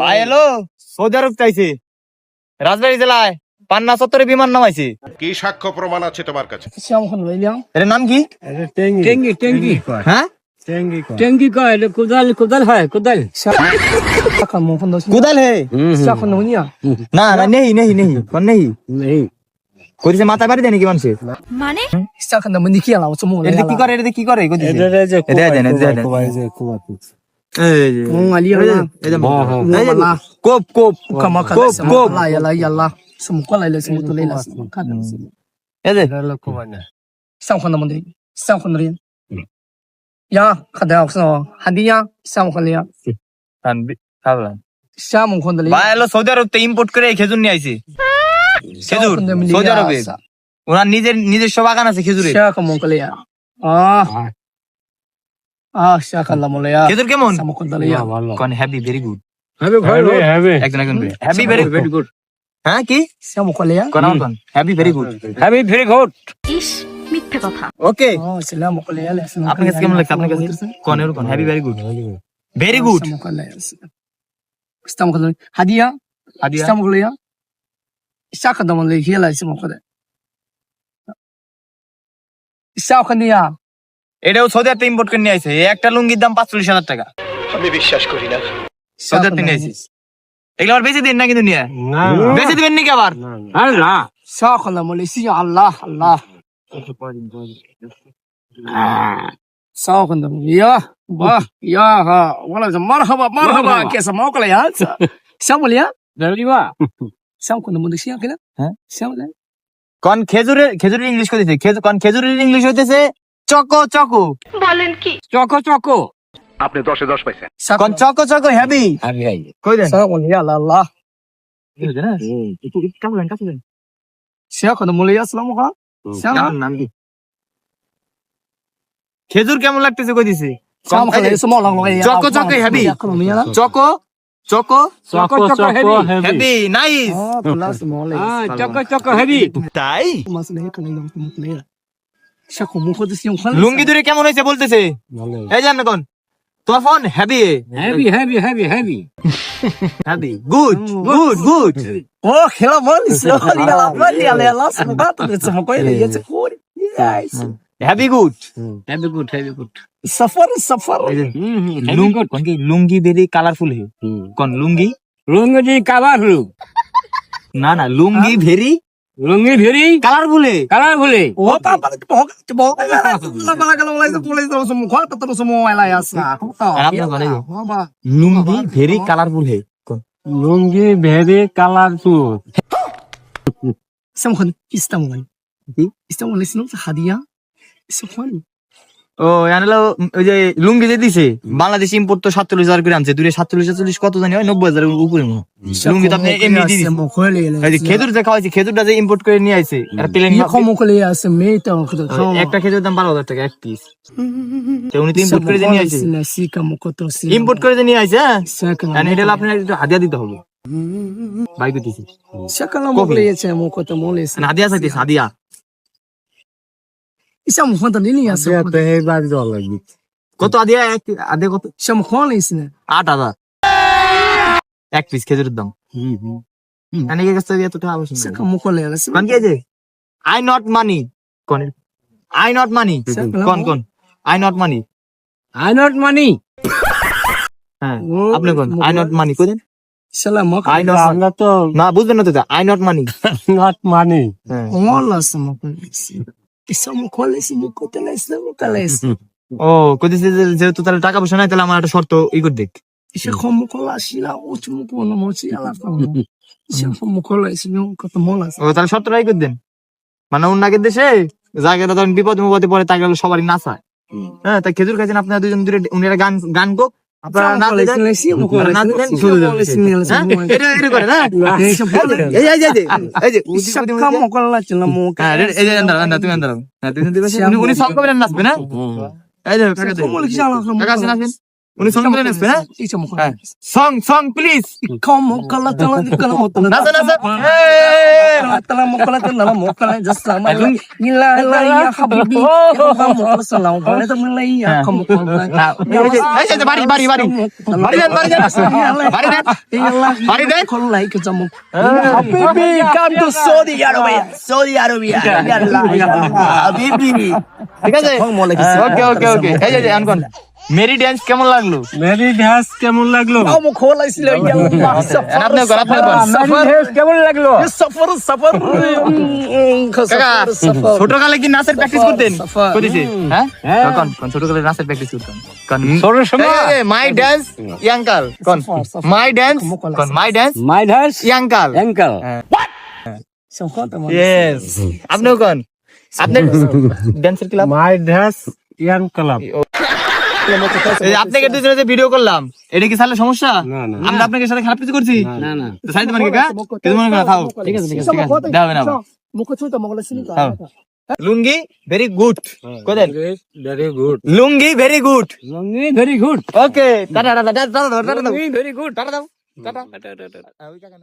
ভাই এলো সৌদি আরব চাইছে রাজবাড়ী জেলায় পান্না চত্বরে বিমান নামাইছে। কি সাক্ষ্য প্রমাণ আছে তোমার কাছে? এর নাম কি? টেঙ্গি টেঙ্গি কয় হ্যাঁ টেঙ্গি কয় এটা কোদাল কোদাল হয় কোদাল কুদাল হে না না নেই নেই নেই কোন নেই নেই কইছে মাথা বাড়ি দেয় নাকি মানুষের মানে এটা কি করে এটা কি করে কইছে এটা যে এটা দেন এটা দেন কোবাই যে কোবাই এই যে এই যে কোপ কোপ কোপ কোপ এই যে কোবাই না ভাই এলো সৌদি আরব তে ইম্পোর্ট করে খেজুর নিয়ে আইছে খেজুর সৌদি আরবে ওনার নিজস্ব বাগান আছে খেজুরের খেজুর কেমন ভালো কোন হ্যাপি ভেরি গুড হবে হবে একজন একজন হ্যাপি ভেরি গুড হ্যাঁ কি কোন কোন হ্যাপি ভেরি গুড হবে ভেরি গুড ইস মিথ্যে কথা। ওকে আপনার কাছে কেমন লাগছে আপনার কাছে কোন এর কোন happy very good very good হাদিয়া আদিয়া ইসলামগুলিয়া ইসাকাদামলে হিয়ালা ইসমকরে ইসাখানিয়া এটাও সৌদি আরব ইম্পোর্ট করে নিয়ে আইছে এই একটা লুঙ্গির দাম 45,000 টাকা আমি বিশ্বাস করি না। সৌদি আরব নিয়ে আইছে এগুলো আর বেশি দিন না কিন্তু নিয়ে না বেশি দিবেন নাকি আবার আরে না সাখানামলে সিয়া আল্লাহ আল্লাহ সাখানাম ইয়া বাহ ইয়া হা ওয়ালা মারহাবা মারহাবা কেসা মাওকলা ইয়া সামলিয়া দেরিবা সাখানামলে সিয়া কেনা হ্যাঁ সামলে কোন খেজুরের ইংলিশ কইতেছে কোন খেজুরের ইংলিশ হইতেছে চকো চকো বলেন কি? চকো চকো আপনি 10-এ 10 পাইছেন। কোন চকো চকো হ্যাপি আমি আই কই দেন সাখানিয়া আল্লাহ একটু কাছে দেন সাখানামলে ইসলামকা নাম নাম কি খেজুর কেমন লাগতেছে কই দিছে সাখানামলে ইসমলাং লগে choco choco happy choco choco choco choco heavy happy nice plus মলে চকো চকো হেভি তাই মাসলে হেকানে লং মুকলে সাকো মুখতে সিং খান লুঙ্গি দূরে কেমন হইছে বলতেছে এই জান কোন তোমার phone happy heavy heavy heavy heavy happy good good good ও খেলা বলিস ইয়ালা বলি আলা সবাত দেছে মকলে ইয়াছে কোরি ইয়াইস happy good heavy good heavy good সফর সফর লুঙ্গি বেরি কালারফুল হে কোন লুঙ্গি লুঙ্গি কালার হলো না না লুঙ্গি ভেরি লুঙ্গি ভেরি কালারফুল হে কালার বলে ও পাপা বক la bala wala sa pulis daw sumo khol patro sumo wala yasa আপনি বলেন লুঙ্গি ভেরি কালারফুল হে কোন lungi very colourful samkhon istanbul istanbul isno hadiya samkhon ও জানলো ওই যে লুঙ্গি যে দিছে বাংলাদেশ ইম্পোর্ট তো 47,000 করে আনছে 47 কত জানি হয় 90,000 এর উপরে লুঙ্গি তো আপনি এমনি দিয়ে দিছেন mokole এই যে খেজুর যে খাওয়াইছে খেজুরটা যে ইম্পোর্ট করে নিয়ে আইছে এটা প্লেন mokole yasa meta একটা খেজুর দাম 12,000 টাকা এক পিস তো উনি তো ইম্পোর্ট করে যে নিয়ে আইছে sika mokoto si ইম্পোর্ট করে যে নিয়ে আইছে হ্যাঁ saka মানে এটা আপনার একটু হাদিয়া দিতে হবে বাইক দিছি saka mokole yasa mokoto mole না হাদিয়া চাইতে হাদিয়া isam khon ta nini yasa তো এইবার জল লাগবে কত হাদিয়া হাদিয়া কত sam khon isne 8,000 এক পিস খেজুরের দাম অনেকের কাছ থেকে এতটা আবশ্যক নেই saka mokole yasa কোন কি আছে আই নট মানি কোন আই নট মানি কোন I not money I not মানি হ্যাঁ আপনি কোন আই নট মানি কই দেন salam mok আই নট আমরা তো না বুঝবেন না তো I not money not money wala sama isam mokole si mokoto lesa mokale ও কইতেছে যেহেতু তাহলে টাকা পয়সা নাই তাহলে আমার একটা শর্ত ই করে দেখ isha khon mokola sila uchu mokola mochi ala famo isha khon mokola isno koto mola ও তাহলে শর্তটাই করে দেন মানে অন্যকে দেশে জায়গাটা তখন বিপদে পড়ে তাকে সবারই নাচায় হ্যাঁ তাই খেজুর খাইছেন আপনারা দুজন দূরে উনিরা গান গো আপনারা না দেন শুরু দেন এটা এটা করে না এই যে তুমি আন্দার হ্যাঁ তুমি দিবে উনি সব কবে নাচবে না এই যে কাকা আসেন উনি সং করে নাচবে হ্যাঁ Icha mo হ্যাঁ song please Ikaw mo kala tala di kala mo tala. Nacho nacho Tala mo kala tala mo kala just sama. Nila la ya habibi. Ikaw mo kala sa law. Kala tala la ya kamu kala. বাড়ি বাড়ি বাড়ি বাড়ি দেন বাড়ি দেন বাড়ি দেন বাড়ি দেন Kala ikaw sa mo. Habibi, come to Saudi Arabia. Saudi Arabia. Habibi. ঠিক আছে ওকে ওকে ওকে এই যে আনকন মেরি ড্যান্স কেমন লাগলো মেরি ঢাস কেমন লাগলো Ikaw mo kala sila ya. আপনি কর আপনি কর মেরি ঢাস কেমন লাগলো Safar, safar. কাকা ছোটকালে কি নাচের প্র্যাকটিস করতেন সাফা। করেছে হ্যাঁ হ্যাঁ। কোন কোন ছোটকালে নাচের প্র্যাকটিস করতেন কোন ছোটর সময় মাই ড্যান্স ইয়াঙ্কাল কোন মাই ড্যান্স কোন মাই ড্যান্স মাই ঢাস ইয়াঙ্কাল অ্যাঙ্কেল Safar tama. ইয়েস আপনিও কোন আপনি ড্যান্সের ক্লাব মাই ঢাস ইয়াং ক্লাব আপনাকে দুজনে যে ভিডিও করলাম এটা কি সালে সমস্যা না, না। আমরা আপনাকে সাথে খারাপ কিছু করছি না না তো সাইড মানে কাকা কিছু মনে করা থাও ঠিক আছে ঠিক আছে দাও না Muka chuta mo kala sila. থাও লুঙ্গি ভেরি গুড কোদেন very good lungi very good very good okay tata tata tata tata very good tata দাও টাটা ওই কাকা